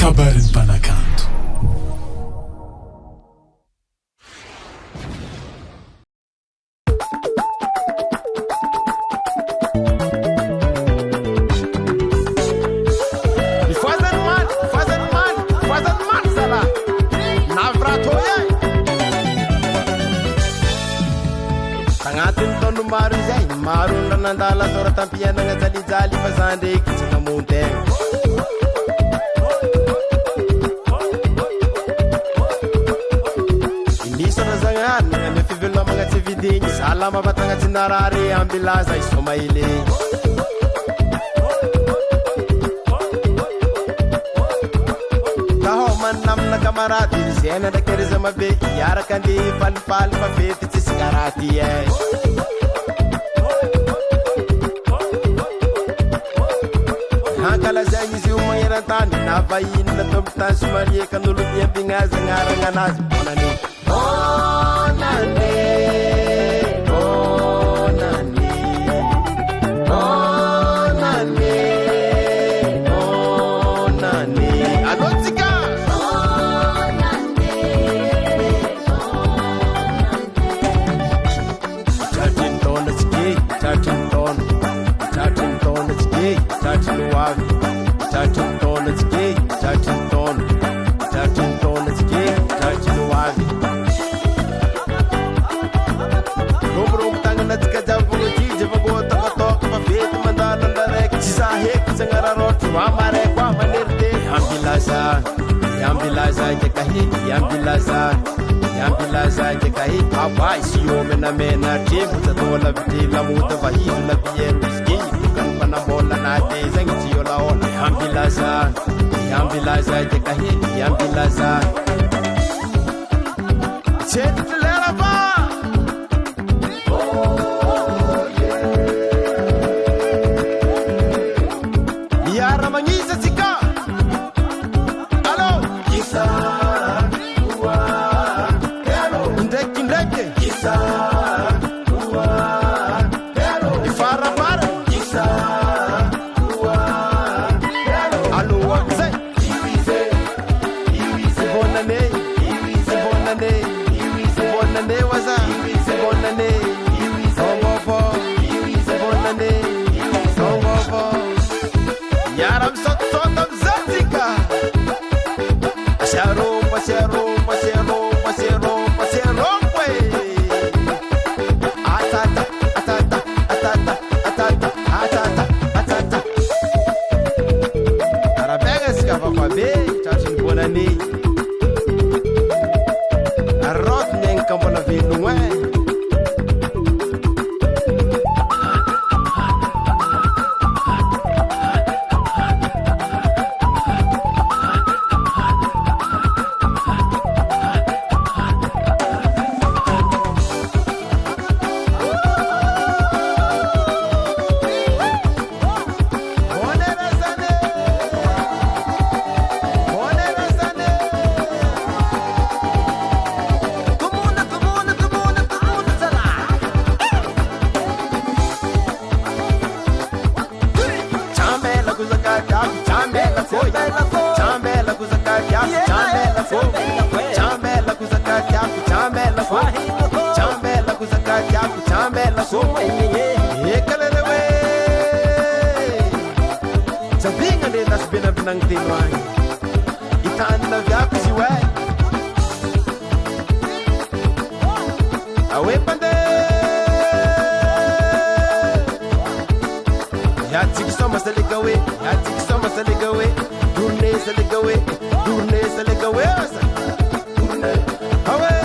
kabarin'ny mpanakanto. Marunda nandala sora tampiana nga jali fasande kichina monte Indisa na zangan nga me fivelo mga tividingi sala mabatanga tinarare ambilaza isomaile Taho manam na kamarati sena da kereza mabe yara kandi fal pa fete tsigarati Kala zanyi si umangirantan napayin na tumtan sumaliye kanulot niya bingaza ngaranganas onani onani onani onani onani anotika onani Charging ton is gay charging ton is gay charging wave Charging ton is gay, charging ton is gay, charging wave. Nombro tang na tika javu ji javu ta to pa fet mandana darek sahe sangara rot wa mare kwa manirte ambilaza je kahi je kahi abai siyo mena jebu ta dola vitila muta vahi la bier whisky kan pana bola na te zangi siyo la ona ambilaza je kahi ambilaza Chet lera ba Yara mangisa sika Alo Kisa Uwa Hello Ndeke Kisa Uwa Hello Ifara para Kisa Uwa Hello Alo wakse Iwize Bonane waza Bonane Songopo Bonane Songopo Yaram sotom zatika Pasero we Atata Arabegas ka pa be Chachin bonani Arrot neng kambola vinungwe Sabingan de tas binabinang tinwang Itaan na vyak siwe Awe pande Yatsik soma saligawe Durne saligawe Durne Awe